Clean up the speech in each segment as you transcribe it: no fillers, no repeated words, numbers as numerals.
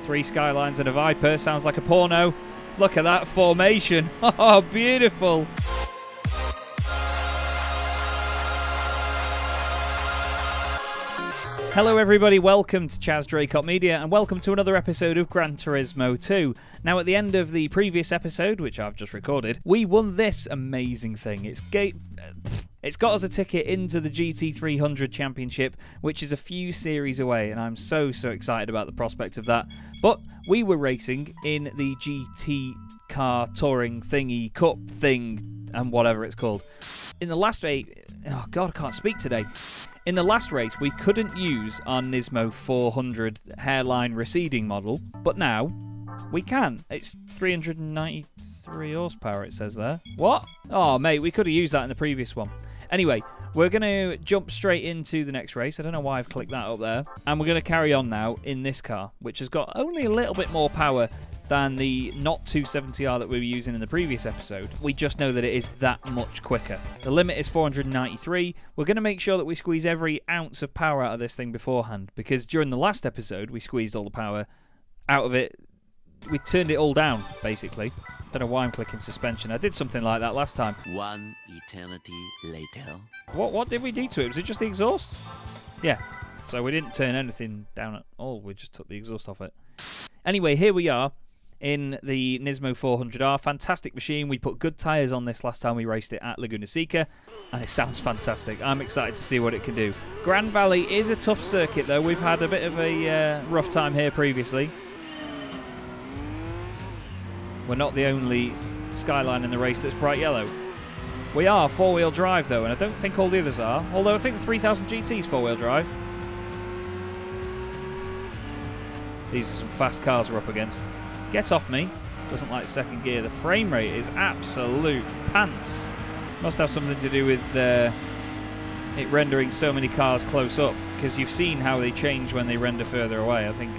3 Skylines and a Viper. Sounds like a porno. Look at that formation. Oh, beautiful. Hello everybody, welcome to Chaz Draycott Media and welcome to another episode of Gran Turismo 2. Now at the end of the previous episode, which I've just recorded, we won this amazing thing. It's got us a ticket into the GT300 Championship, which is a few series away, and I'm so excited about the prospect of that. But we were racing in the GT car touring thingy, cup thing, and whatever it's called. In the last race, oh god, I can't speak today. In the last race, we couldn't use our Nismo 400 Hairline Receeding model, but now we can. It's 393 horsepower, it says there. What? Oh, mate, we could have used that in the previous one. Anyway, we're going to jump straight into the next race. I don't know why I've clicked that up there. And we're going to carry on now in this car, which has got only a little bit more power than the not 270R that we were using in the previous episode. We just know that it is that much quicker. The limit is 493. We're going to make sure that we squeeze every ounce of power out of this thing beforehand, because during the last episode we squeezed all the power out of it. We turned it all down, basically. Don't know why I'm clicking suspension. I did something like that last time. One eternity later. What did we do to it? Was it just the exhaust? Yeah. So we didn't turn anything down at all. We just took the exhaust off it. Anyway, here we are in the Nismo 400R. Fantastic machine. We put good tyres on this last time we raced it at Laguna Seca, and it sounds fantastic. I'm excited to see what it can do. Grand Valley is a tough circuit, though. We've had a bit of a rough time here previously. We're not the only Skyline in the race that's bright yellow. We are four-wheel drive, though, and I don't think all the others are. Although I think the 3000 GT's four-wheel drive. These are some fast cars we're up against. Get off me. Doesn't like second gear. The frame rate is absolute pants. Must have something to do with it rendering so many cars close up, because you've seen how they change when they render further away. I think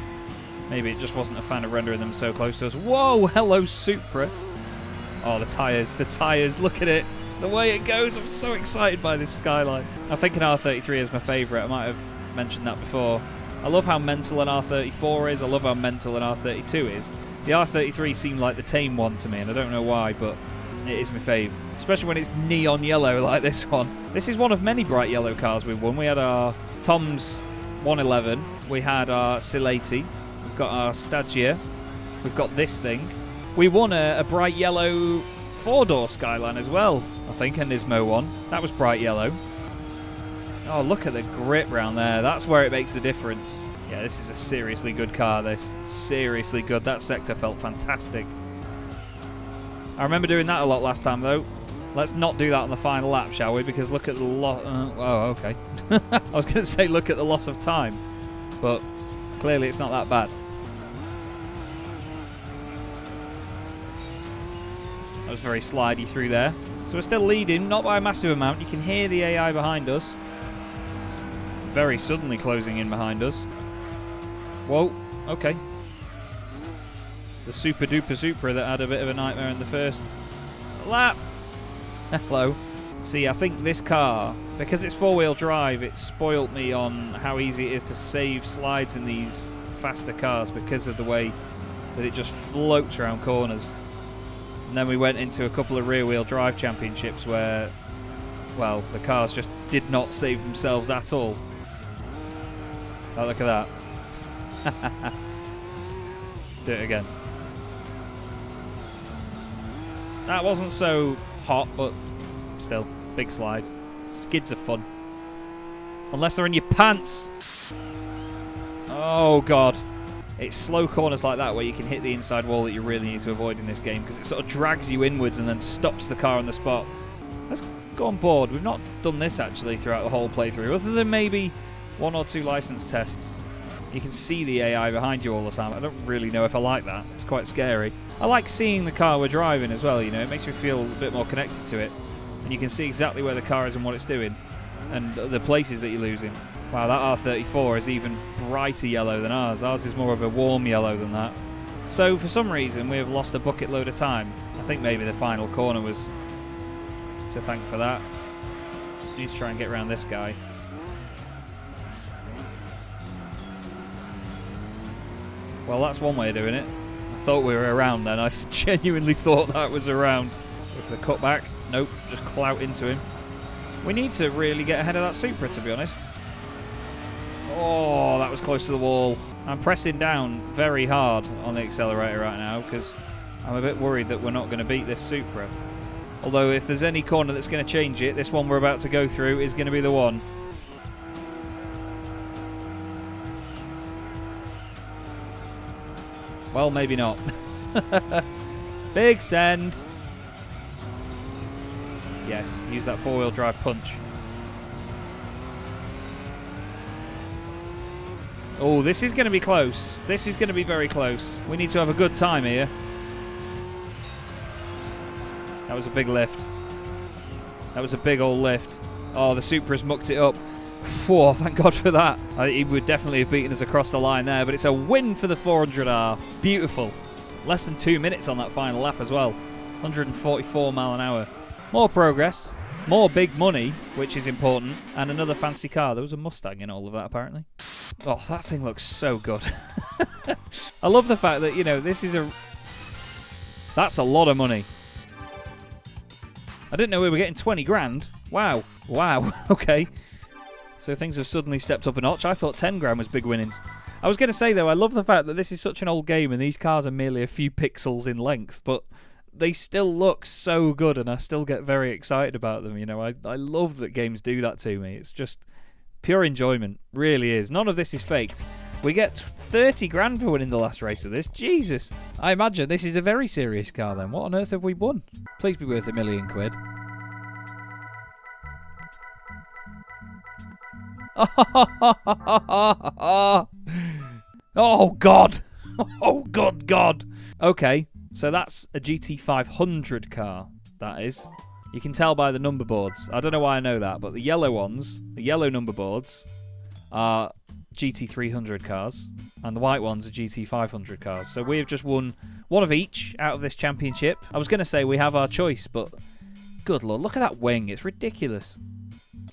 maybe it just wasn't a fan of rendering them so close to us. Whoa, hello Supra. Oh, the tyres, look at it. The way it goes, I'm so excited by this Skyline. I think an R33 is my favourite. I might have mentioned that before. I love how mental an R34 is. I love how mental an R32 is. The R33 seemed like the tame one to me, and I don't know why, but it is my fave. Especially when it's neon yellow like this one. This is one of many bright yellow cars we've won. We had our Tom's 111. We had our Silati. We've got our Stagia. We've got this thing. We won a bright yellow four-door Skyline as well, I think, a Nismo one. That was bright yellow. Oh, look at the grip round there. That's where it makes the difference. Yeah, this is a seriously good car, this. Seriously good. That sector felt fantastic. I remember doing that a lot last time, though. Let's not do that on the final lap, shall we? Because look at the loss... oh, okay. I was going to say look at the loss of time. But clearly it's not that bad. That was very slidey through there. So we're still leading, not by a massive amount. You can hear the AI behind us. Very suddenly closing in behind us. Whoa, okay. It's the Super Duper Supra that had a bit of a nightmare in the first lap. Hello. See, I think this car, because it's four-wheel drive, it spoilt me on how easy it is to save slides in these faster cars because of the way that it just floats around corners. And then we went into a couple of rear-wheel drive championships where, well, the cars just did not save themselves at all. Oh, look at that. Let's do it again. That wasn't so hot, but still, big slide. Skids are fun. Unless they're in your pants. Oh, God. It's slow corners like that where you can hit the inside wall that you really need to avoid in this game, because it sort of drags you inwards and then stops the car on the spot. Let's go on board. We've not done this, actually, throughout the whole playthrough, other than maybe one or two license tests. You can see the AI behind you all the time. I don't really know if I like that. It's quite scary. I like seeing the car we're driving as well, you know. It makes me feel a bit more connected to it. And you can see exactly where the car is and what it's doing. And the places that you're losing. Wow, that R34 is even brighter yellow than ours. Ours is more of a warm yellow than that. So, for some reason, we have lost a bucket load of time. I think maybe the final corner was to thank for that. Need to try and get around this guy. Well, that's one way of doing it. I thought we were around then. I genuinely thought that was around. Go for the cutback. Nope, just clout into him. We need to really get ahead of that Supra, to be honest. Oh, that was close to the wall. I'm pressing down very hard on the accelerator right now because I'm a bit worried that we're not going to beat this Supra. Although if there's any corner that's going to change it, this one we're about to go through is going to be the one. Well, maybe not. Big send. Yes, use that four-wheel drive punch. Oh, this is going to be close. This is going to be very close. We need to have a good time here. That was a big lift. That was a big old lift. Oh, the Supra's mucked it up. Whoa, thank God for that. I think he would definitely have beaten us across the line there, but it's a win for the 400R. Beautiful. Less than 2 minutes on that final lap as well. 144 mile an hour. More progress. More big money, which is important, and another fancy car. There was a Mustang in all of that, apparently. Oh, that thing looks so good. I love the fact that, you know, this is a... That's a lot of money. I didn't know we were getting 20 grand. Wow. Wow. Okay. So things have suddenly stepped up a notch. I thought 10 grand was big winnings. I was going to say, though, I love the fact that this is such an old game and these cars are merely a few pixels in length, but they still look so good and I still get very excited about them. You know, I love that games do that to me. It's just pure enjoyment. Really is. None of this is faked. We get 30 grand for winning the last race of this. Jesus. I imagine this is a very serious car then. What on earth have we won? Please be worth £1 million. Oh, God. Oh, good God. Okay, so that's a GT500 car, that is. You can tell by the number boards. I don't know why I know that, but the yellow ones, the yellow number boards, are GT300 cars, and the white ones are GT500 cars. So we have just won one of each out of this championship. I was going to say we have our choice, but good Lord, look at that wing. It's ridiculous.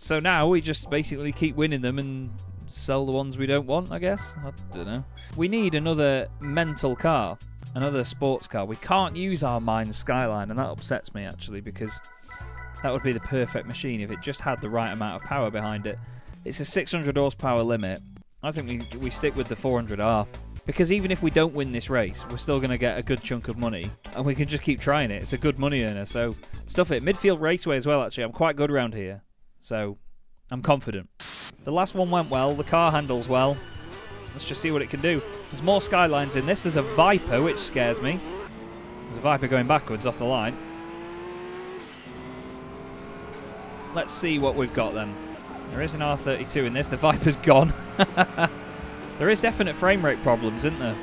So now we just basically keep winning them and sell the ones we don't want, I guess. I don't know. We need another mental car, another sports car. We can't use our Mine Skyline, and that upsets me, actually, because that would be the perfect machine if it just had the right amount of power behind it. It's a 600 horsepower limit. I think we stick with the 400R. Because even if we don't win this race, we're still going to get a good chunk of money. And we can just keep trying it. It's a good money earner. So, stuff it. Midfield Raceway as well, actually. I'm quite good around here. So, I'm confident. The last one went well. The car handles well. Let's just see what it can do. There's more Skylines in this. There's a Viper, which scares me. There's a Viper going backwards off the line. Let's see what we've got then. There is an R32 in this. The Viper's gone. There is definite frame rate problems, isn't there?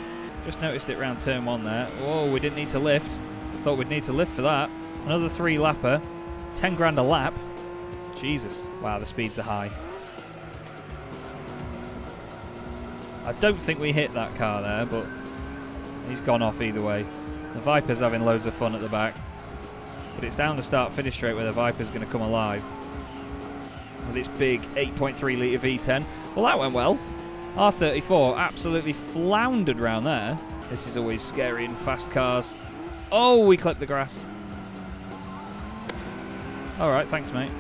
Just noticed it round turn 1 there. Whoa, we didn't need to lift. I thought we'd need to lift for that. Another 3-lapper. 10 grand a lap. Jesus. Wow, the speeds are high. I don't think we hit that car there, but he's gone off either way. The Viper's having loads of fun at the back. But it's down the start-finish straight where the Viper's going to come alive. With its big 8.3 litre V10. Well, that went well. R34 absolutely floundered round there. This is always scary in fast cars. Oh, we clipped the grass. Alright, thanks, mate.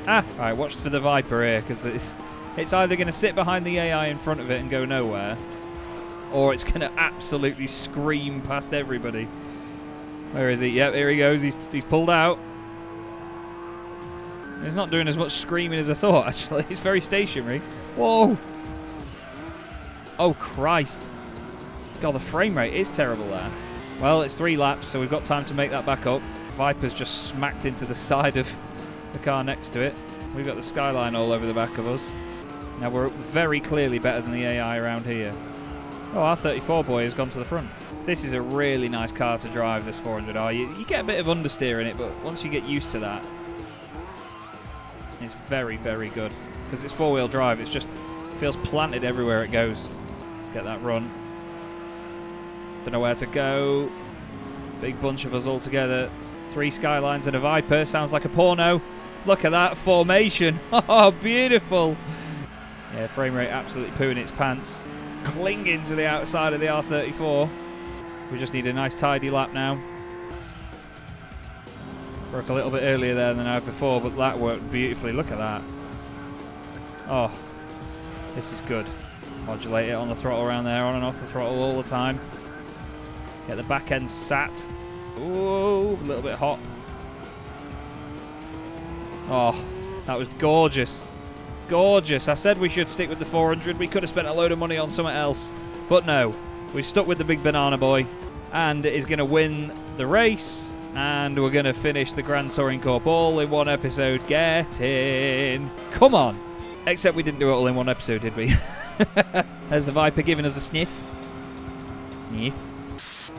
Alright, watch for the Viper here, because it's either going to sit behind the AI in front of it and go nowhere, or it's going to absolutely scream past everybody. Where is he? Yep, here he goes. He's pulled out. He's not doing as much screaming as I thought, actually. He's very stationary. Whoa! Oh, Christ. God, the frame rate is terrible there. Well, it's 3 laps, so we've got time to make that back up. Viper's just smacked into the side of the car next to it. We've got the Skyline all over the back of us. Now, we're very clearly better than the AI around here. Oh, our 34 boy has gone to the front. This is a really nice car to drive, this 400R. You get a bit of understeer in it, but once you get used to that, it's very, very good. Because it's 4-wheel drive, it just feels planted everywhere it goes. Let's get that run. Don't know where to go. Big bunch of us all together. 3 Skylines and a Viper. Sounds like a porno. Look at that formation. Oh, beautiful. Yeah, frame rate absolutely pooing its pants. clinging to the outside of the R34. We just need a nice tidy lap now. Broke a little bit earlier there than I had before, but that worked beautifully. Look at that. Oh, this is good. Modulate it on the throttle around there, on and off the throttle all the time. Get the back end sat. Ooh, a little bit hot. Oh, that was gorgeous. Gorgeous. I said we should stick with the 400. We could have spent a load of money on something else. But no, we stuck with the big banana boy. And it is going to win the race. And we're going to finish the Grand Touring Corp all in one episode. Get in. Come on. Except we didn't do it all in one episode, did we? There's the Viper giving us a sniff. Sniff.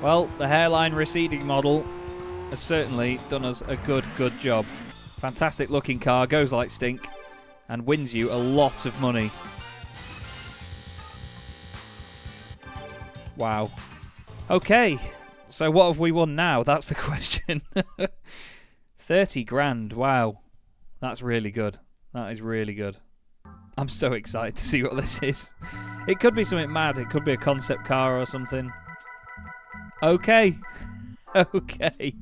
Well, the Hairline Receeding model has certainly done us a good job. Fantastic looking car, goes like stink, and wins you a lot of money. Wow. Okay, so what have we won now? That's the question. 30 grand, wow. That's really good. That is really good. I'm so excited to see what this is. It could be something mad. It could be a concept car or something. Okay. Okay.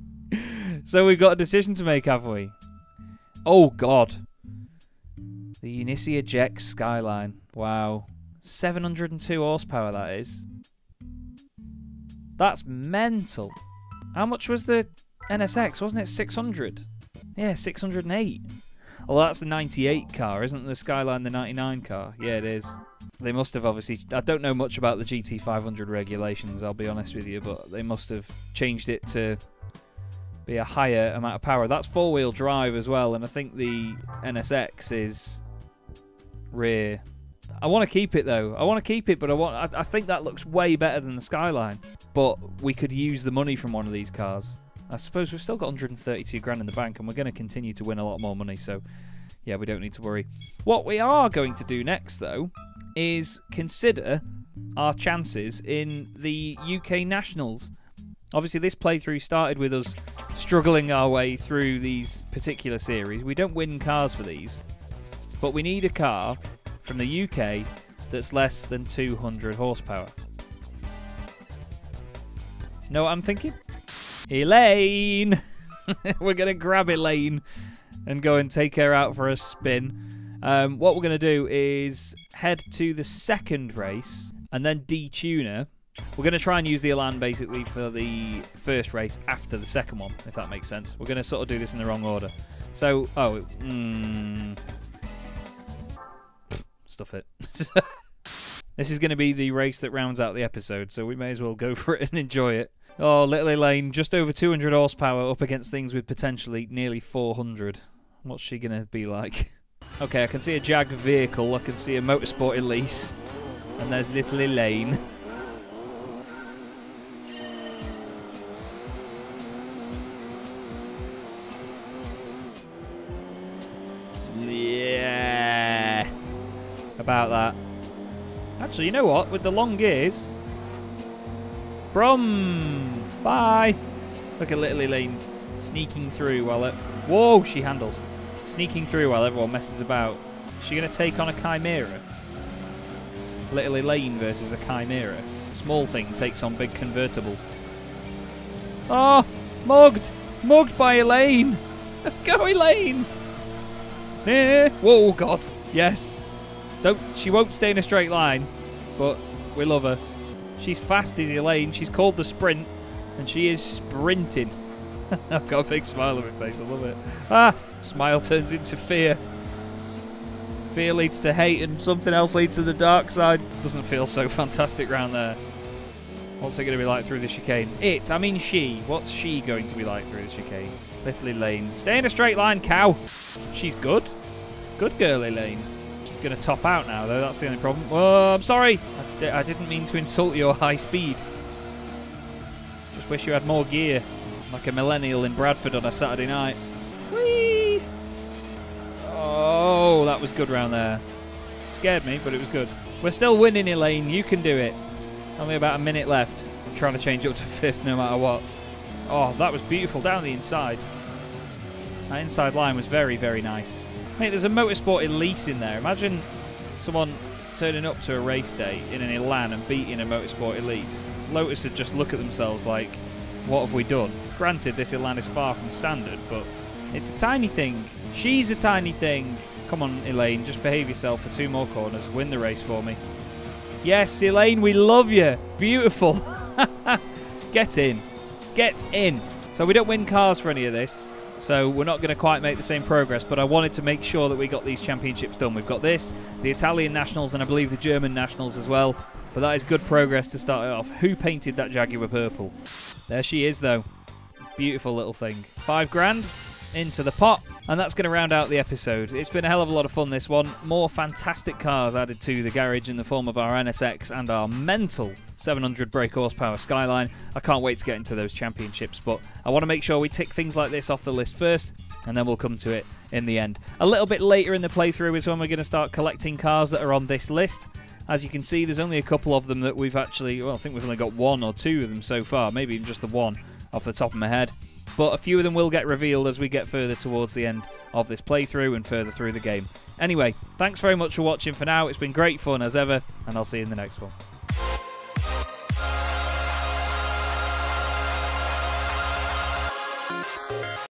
So we've got a decision to make, have we? Oh, God. The Unisia Jex Skyline. Wow. 702 horsepower, that is. That's mental. How much was the NSX? Wasn't it 600? Yeah, 608. Well, that's the 98 car, isn't the Skyline the 99 car? Yeah, it is. They must have obviously... I don't know much about the GT500 regulations, I'll be honest with you, but they must have changed it to be a higher amount of power. That's four-wheel drive as well, and I think the NSX is rear. I want to keep it, though. I want to keep it, but I think that looks way better than the Skyline. But we could use the money from one of these cars. I suppose we've still got 132 grand in the bank, and we're going to continue to win a lot more money, so yeah, we don't need to worry. What we are going to do next, though, is consider our chances in the UK Nationals. Obviously, this playthrough started with us struggling our way through these particular series. We don't win cars for these, but we need a car from the UK that's less than 200 horsepower. Know what I'm thinking? Elaine! We're going to grab Elaine and go and take her out for a spin. What we're going to do is head to the second race and then detune her. We're going to try and use the Elan basically for the first race after the second one, if that makes sense. We're going to sort of do this in the wrong order. So, stuff it. This is going to be the race that rounds out the episode, so we may as well go for it and enjoy it. Oh, little Elaine, just over 200 horsepower up against things with potentially nearly 400. What's she going to be like? Okay, I can see a Jag vehicle, I can see a Motorsport Elise, and there's little Elaine. Yeah. About that. Actually, you know what? With the long gears... Brum! Bye! Look at little Elaine sneaking through while it... Whoa, she handles. Sneaking through while everyone messes about. Is she going to take on a Chimera? Little Elaine versus a Chimera. Small thing takes on big convertible. Oh! Mugged! Mugged by Elaine! Go, Elaine! Whoa, God. Yes. She won't stay in a straight line, but we love her. She's fast as Elaine. She's called the Sprint, and she is sprinting. I've got a big smile on my face. I love it. Ah! Smile turns into fear. Fear leads to hate, and something else leads to the dark side. Doesn't feel so fantastic round there. What's it going to be like through the chicane? I mean she. What's she going to be like through the chicane? Little Elaine. Stay in a straight line, cow. She's good. Good girl, Elaine. She's going to top out now, though. That's the only problem. Oh, I'm sorry. I didn't mean to insult your high speed. Just wish you had more gear. Like a millennial in Bradford on a Saturday night. Whee! Oh, that was good round there. Scared me, but it was good. We're still winning, Elaine. You can do it. Only about a minute left. I'm trying to change up to fifth no matter what. Oh, that was beautiful down the inside. That inside line was very, very nice. Mate, there's a Motorsport Elise in there. Imagine someone turning up to a race day in an Elan and beating a Motorsport Elise, Lotus would just look at themselves like, what have we done? Granted, this Elan is far from standard, but it's a tiny thing. She's a tiny thing. Come on, Elaine, just behave yourself for 2 more corners. Win the race for me. Yes, Elaine, we love you. Beautiful. Get in. Get in. So we don't win cars for any of this. So we're not going to quite make the same progress, but I wanted to make sure that we got these championships done. We've got this, the Italian Nationals, and I believe the German Nationals as well. But that is good progress to start it off. Who painted that Jaguar purple? There she is, though. Beautiful little thing. 5 grand into the pot, and that's going to round out the episode. It's been a hell of a lot of fun, this one. More fantastic cars added to the garage in the form of our NSX and our mental 700 brake horsepower Skyline. I can't wait to get into those championships, but I want to make sure we tick things like this off the list first, and then we'll come to it in the end. A little bit later in the playthrough is when we're going to start collecting cars that are on this list. As you can see, there's only a couple of them that we've actually, well, I think we've only got 1 or 2 of them so far, maybe even just the 1 off the top of my head. But a few of them will get revealed as we get further towards the end of this playthrough and further through the game. Anyway, thanks very much for watching for now. It's been great fun as ever, and I'll see you in the next one.